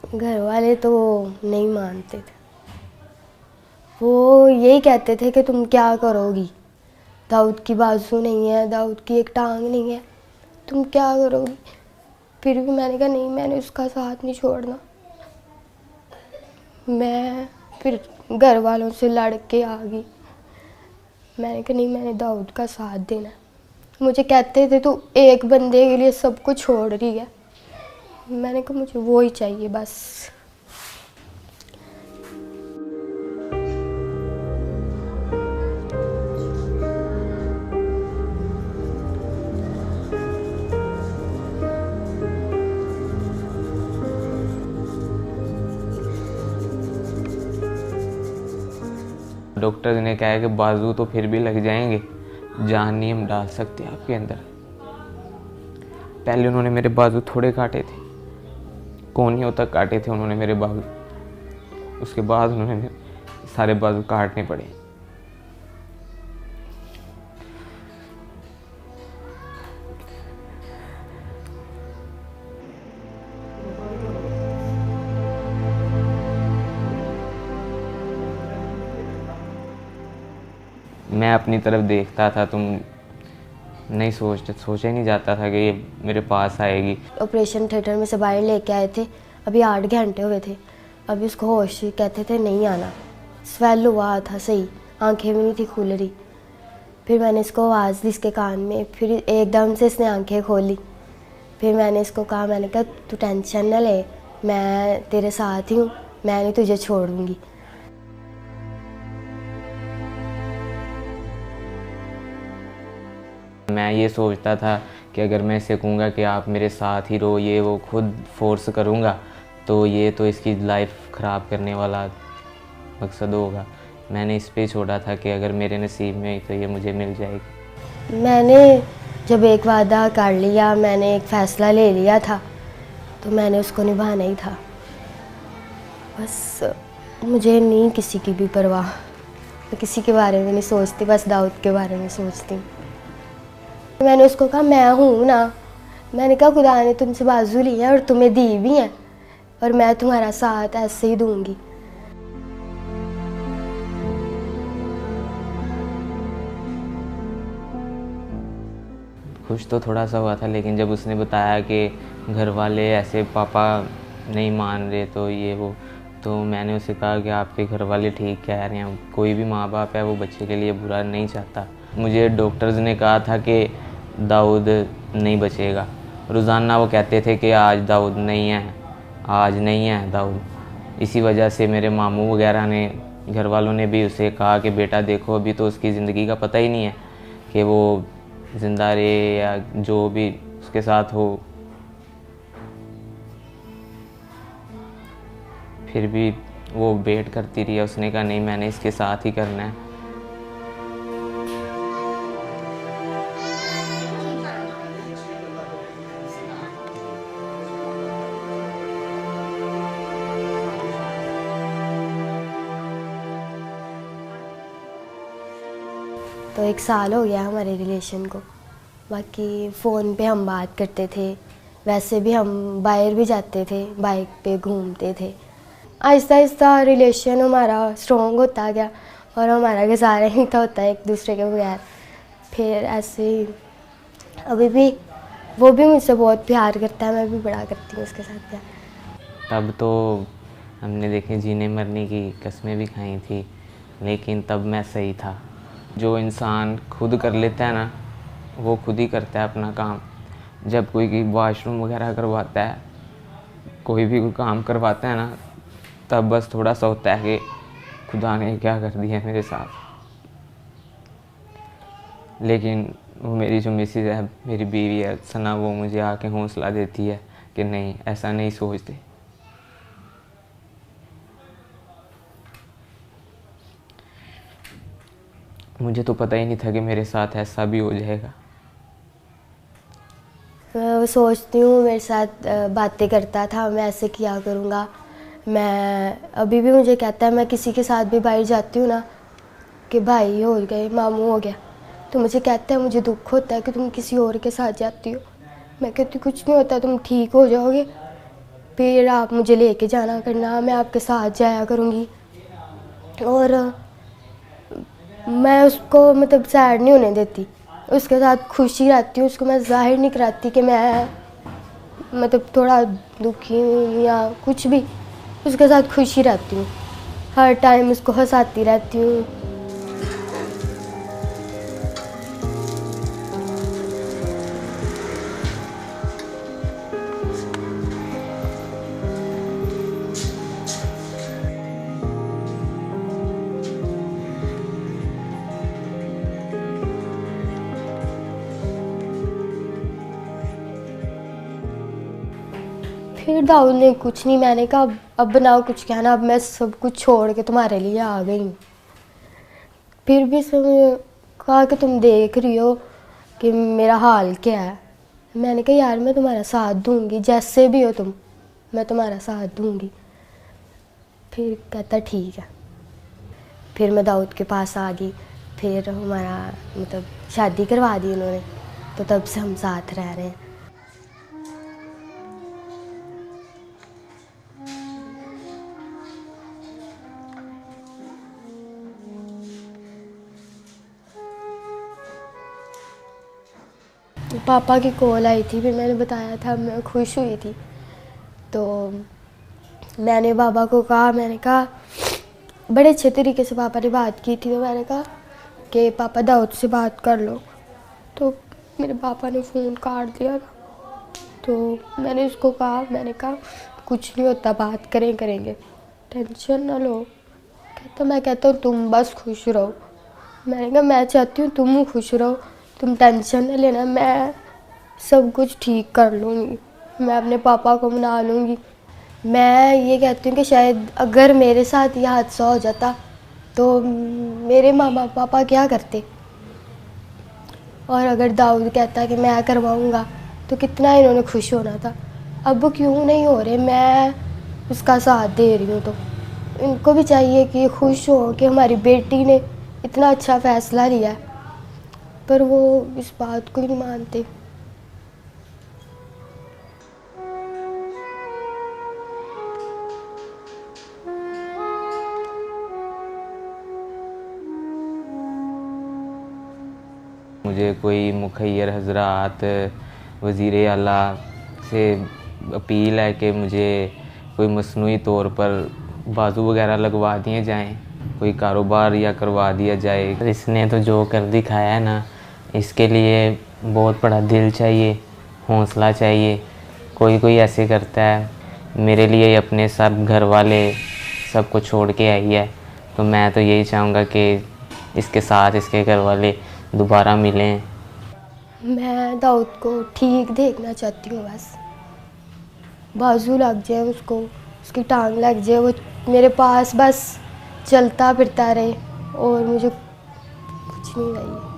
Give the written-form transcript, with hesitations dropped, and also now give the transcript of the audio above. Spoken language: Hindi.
घर वाले तो नहीं मानते थे। वो यही कहते थे कि तुम क्या करोगी, दाऊद की बाजू नहीं है, दाऊद की एक टांग नहीं है, तुम क्या करोगी। फिर भी मैंने कहा नहीं, मैंने उसका साथ नहीं छोड़ना। मैं फिर घर वालों से लड़ के आ गई। मैंने कहा नहीं, मैंने दाऊद का साथ देना है। मुझे कहते थे तू एक बंदे के लिए सब कुछ छोड़ रही है। मैंने कहा मुझे वो ही चाहिए बस। डॉक्टर ने कहा है कि बाजू तो फिर भी लग जाएंगे, जान नहीं हम डाल सकते आपके अंदर। पहले उन्होंने मेरे बाजू थोड़े काटे थे, कोहनियों तक काटे थे उन्होंने मेरे बाजू। उसके बाद उन्होंने सारे बाजू काटने पड़े। मैं अपनी तरफ देखता था, तुम नहीं सोचा ही नहीं जाता था कि ये मेरे पास आएगी। ऑपरेशन थिएटर में से बाहर लेके आए थे, अभी 8 घंटे हुए थे। अभी उसको होश, कहते थे नहीं आना। स्वेल हुआ था सही, आंखें भी नहीं थी खुल रही। फिर मैंने इसको आवाज़ दी इसके कान में, फिर एकदम से इसने आंखें खोली। फिर मैंने इसको कहा, मैंने कहा तू टेंशन ना ले, मैं तेरे साथ ही हूँ, मैं नहीं तुझे छोड़ूंगी। मैं ये सोचता था कि अगर मैं इसे कहूँगा कि आप मेरे साथ ही रहो, ये वो खुद फोर्स करूँगा तो ये तो इसकी लाइफ ख़राब करने वाला मकसद होगा। मैंने इस पे छोड़ा था कि अगर मेरे नसीब में ही तो ये मुझे मिल जाएगी। मैंने जब एक वादा कर लिया, मैंने एक फ़ैसला ले लिया था, तो मैंने उसको निभाना ही था। बस मुझे नहीं किसी की भी परवाह, मैं किसी के बारे में नहीं सोचती, बस दाऊद के बारे में सोचती हूँ। मैंने उसको कहा मैं हूँ ना, मैंने कहा खुदा ने तुमसे बाजू ली है और तुम्हें दी भी है, और मैं तुम्हारा साथ ऐसे ही दूंगी। खुश तो थोड़ा सा हुआ था, लेकिन जब उसने बताया कि घर वाले ऐसे पापा नहीं मान रहे तो ये वो, तो मैंने उसे कहा कि आपके घर वाले ठीक कह रहे हैं, कोई भी माँ बाप है वो बच्चे के लिए बुरा नहीं चाहता। मुझे डॉक्टर्स ने कहा था कि दाऊद नहीं बचेगा। रोज़ाना वो कहते थे कि आज दाऊद नहीं है, आज नहीं है दाऊद। इसी वजह से मेरे मामू वगैरह ने, घर वालों ने भी उसे कहा कि बेटा देखो, अभी तो उसकी ज़िंदगी का पता ही नहीं है कि वो ज़िंदा रहे या जो भी उसके साथ हो। फिर भी वो वेट करती रही। उसने कहा नहीं, मैंने इसके साथ ही करना है। तो 1 साल हो गया हमारे रिलेशन को। बाकी फ़ोन पे हम बात करते थे, वैसे भी हम बाहर भी जाते थे, बाइक पे घूमते थे। आहिस्ता आहिस्ता रिलेशन हमारा स्ट्रॉन्ग होता गया और हमारा गुजारा ही था होता है एक दूसरे के बगैर। फिर ऐसे ही अभी भी वो भी मुझसे बहुत प्यार करता है, मैं भी बड़ा करती हूँ उसके साथ प्यार। तब तो हमने देखे जीने मरने की कस्में भी खाई थी, लेकिन तब मैं सही था। जो इंसान खुद कर लेता है ना, वो खुद ही करता है अपना काम। जब कोई वॉशरूम वगैरह करवाता है, कोई भी कोई काम करवाता है ना, तब बस थोड़ा सा होता है कि खुदा ने क्या कर दिया मेरे साथ। लेकिन वो मेरी जो मिसेज है, मेरी बीवी है सना, वो मुझे आके हौसला देती है कि नहीं, ऐसा नहीं सोचते। मुझे तो पता ही नहीं था कि मेरे साथ ऐसा भी हो जाएगा। मैं सोचती हूँ मेरे साथ बातें करता था, मैं ऐसे किया करूँगा। मैं अभी भी मुझे कहता है, मैं किसी के साथ भी बाहर जाती हूँ ना कि भाई हो गए, मामू हो गया, तो मुझे कहता है मुझे दुख होता है कि तुम किसी और के साथ जाती हो। मैं कहती कुछ नहीं होता, तुम ठीक हो जाओगे। फिर आप मुझे लेके जाना करना, मैं आपके साथ जाया करूँगी। और मैं उसको मतलब सैड नहीं होने देती, उसके साथ खुशी रहती हूँ। उसको मैं ज़ाहिर नहीं कराती कि मैं मतलब थोड़ा दुखी हूँ या कुछ भी, उसके साथ खुशी रहती हूँ। हर टाइम उसको हंसाती रहती हूँ। फिर दाऊद ने कुछ नहीं, मैंने कहा अब बनाओ कुछ कहना, अब मैं सब कुछ छोड़ के तुम्हारे लिए आ गई हूँ। फिर भी उसने कहा कि तुम देख रही हो कि मेरा हाल क्या है। मैंने कहा यार मैं तुम्हारा साथ दूंगी, जैसे भी हो तुम, मैं तुम्हारा साथ दूंगी। फिर कहता ठीक है। फिर मैं दाऊद के पास आ गई। फिर हमारा मतलब शादी करवा दी उन्होंने, तो तब से हम साथ रह रहे हैं। पापा की कॉल आई थी, फिर मैंने बताया था, मैं खुश हुई थी। तो मैंने पापा को कहा, मैंने कहा बड़े अच्छे तरीके से पापा ने बात की थी, तो मैंने कहा कि पापा दाऊद से बात कर लो। तो मेरे पापा ने फ़ोन काट दिया था। तो मैंने उसको कहा, मैंने कहा कुछ नहीं होता, बात करेंगे, टेंशन ना लो। कहता मैं कहता हूँ तुम बस खुश रहो। मैंने कहा मैं चाहती हूँ तुम खुश रहो, तुम टेंशन न लेना, मैं सब कुछ ठीक कर लूँगी, मैं अपने पापा को मना लूँगी। मैं ये कहती हूँ कि शायद अगर मेरे साथ ये हादसा हो जाता तो मेरे मामा पापा क्या करते, और अगर दाऊद कहता कि मैं करवाऊँगा तो कितना इन्होंने खुश होना था। अब क्यों नहीं हो रहे, मैं उसका साथ दे रही हूँ। तो इनको भी चाहिए कि खुश हो कि हमारी बेटी ने इतना अच्छा फ़ैसला लिया है, पर वो इस बात को ही नहीं मानते। मुझे कोई मुखैर हजरात वज़ीर आला से अपील है कि मुझे कोई मसनूई तौर पर बाजू वगैरह लगवा दिए जाएं, कोई कारोबार या करवा दिया जाए। इसने तो जो कर दिखाया है ना, इसके लिए बहुत बड़ा दिल चाहिए, हौसला चाहिए। कोई कोई ऐसे करता है, मेरे लिए अपने सब घर वाले सब कुछ छोड़ के आई है, तो मैं तो यही चाहूँगा कि इसके साथ इसके घर वाले दोबारा मिलें। मैं दाऊद को ठीक देखना चाहती हूँ, बस बाजू लग जाए उसको, उसकी टांग लग जाए, वो मेरे पास बस चलता फिरता रहे, और मुझे कुछ नहीं चाहिए।